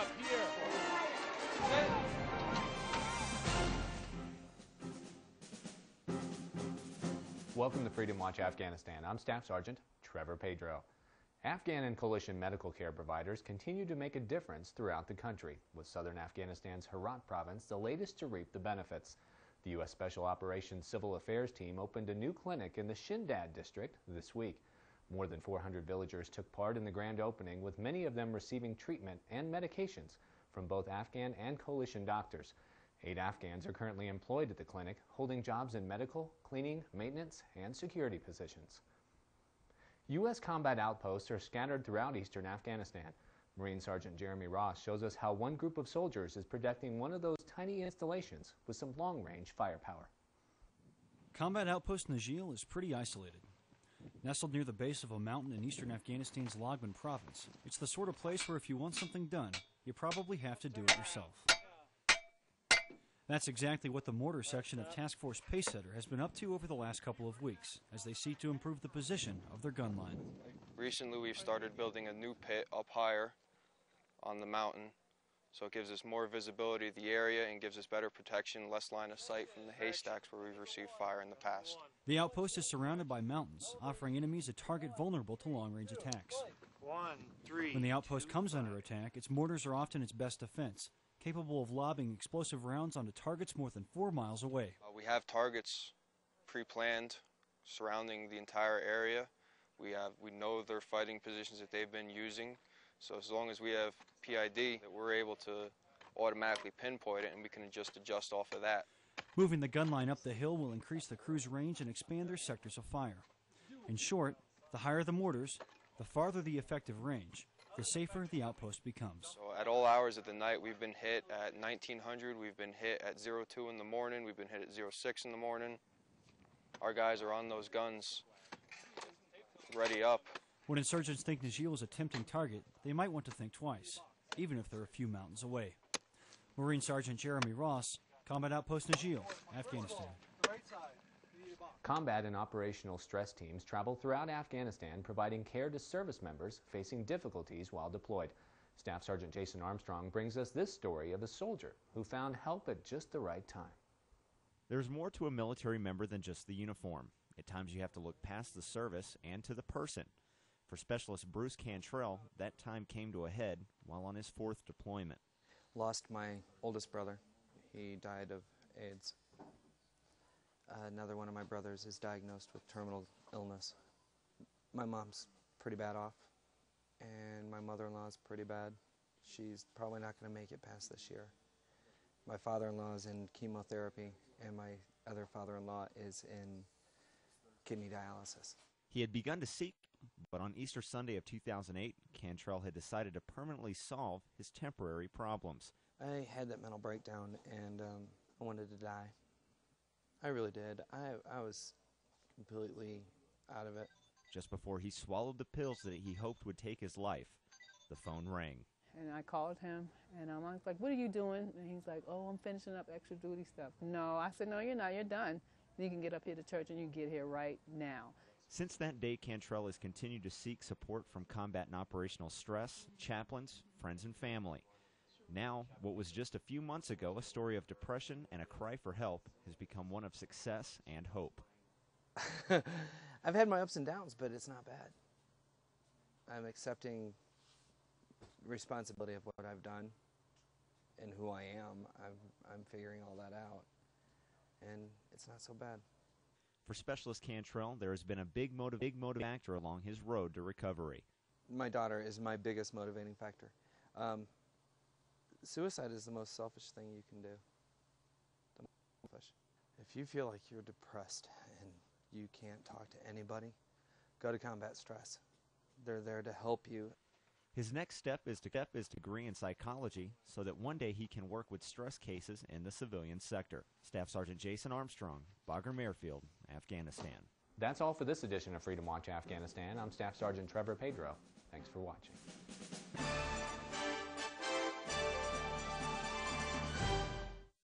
up here. Set. Welcome to Freedom Watch Afghanistan. I'm Staff Sergeant Trevor Pedro. Afghan and coalition medical care providers continue to make a difference throughout the country, with southern Afghanistan's Herat province the latest to reap the benefits. The U.S. Special Operations Civil Affairs Team opened a new clinic in the Shindad district this week. More than 400 villagers took part in the grand opening, with many of them receiving treatment and medications from both Afghan and coalition doctors. 8 Afghans are currently employed at the clinic, holding jobs in medical, cleaning, maintenance, and security positions. U.S. combat outposts are scattered throughout eastern Afghanistan. Marine Sergeant Jeremy Ross shows us how one group of soldiers is protecting one of those tiny installations with some long-range firepower. Combat outpost Najil is pretty isolated. Nestled near the base of a mountain in eastern Afghanistan's Logman province, it's the sort of place where if you want something done, you probably have to do it yourself. That's exactly what the mortar section of Task Force Pacesetter has been up to over the last couple of weeks, as they seek to improve the position of their gun line. Recently we've started building a new pit up higher on the mountain, so it gives us more visibility of the area and gives us better protection, less line of sight from the haystacks where we've received fire in the past. The outpost is surrounded by mountains, offering enemies a target vulnerable to long-range attacks. When the outpost comes under attack, its mortars are often its best defense, capable of lobbing explosive rounds onto targets more than 4 miles away. We have targets pre-planned surrounding the entire area. We know their fighting positions that they've been using, so as long as we have PID, that we're able to automatically pinpoint it and we can adjust off of that. Moving the gun line up the hill will increase the crew's range and expand their sectors of fire. In short, the higher the mortars, the farther the effective range, the safer the outpost becomes. So at all hours of the night, we've been hit at 1900, we've been hit at 02 in the morning, we've been hit at 06 in the morning. Our guys are on those guns, ready up. When insurgents think Najil is a tempting target, they might want to think twice, even if they're a few mountains away. Marine Sergeant Jeremy Ross, Combat Outpost Najil, Afghanistan. Combat and operational stress teams travel throughout Afghanistan, providing care to service members facing difficulties while deployed. Staff Sergeant Jason Armstrong brings us this story of a soldier who found help at just the right time. There's more to a military member than just the uniform. At times you have to look past the service and to the person. For Specialist Bruce Cantrell, that time came to a head while on his 4th deployment. Lost my oldest brother. He died of AIDS. Another one of my brothers is diagnosed with terminal illness. My mom's pretty bad off, and my mother-in-law is pretty bad. She's probably not going to make it past this year. My father-in-law is in chemotherapy, and my other father-in-law is in kidney dialysis. He had begun to seek, but on Easter Sunday of 2008, Cantrell had decided to permanently solve his temporary problems. I had that mental breakdown, and I wanted to die. I really did. I was completely out of it. Just before he swallowed the pills that he hoped would take his life, the phone rang. And I called him, and I was like, what are you doing? And he's like, oh, I'm finishing up extra duty stuff. No, I said, no, you're not. You're done. You can get up here to church, and you can get here right now. Since that day, Cantrell has continued to seek support from combat and operational stress, chaplains, friends, and family. Now, what was just a few months ago a story of depression and a cry for help has become one of success and hope. I've had my ups and downs, but it's not bad. I'm accepting responsibility of what I've done and who I am. I'm figuring all that out, and it's not so bad. For Specialist Cantrell, there has been a big motivating factor along his road to recovery. My daughter is my biggest motivating factor. Suicide is the most selfish thing you can do. If you feel like you're depressed and you can't talk to anybody, go to Combat Stress. They're there to help you. His next step is to get his degree in psychology so that one day he can work with stress cases in the civilian sector. Staff Sergeant Jason Armstrong, Bagram Airfield, Afghanistan. That's all for this edition of Freedom Watch Afghanistan. I'm Staff Sergeant Trevor Pedro. Thanks for watching.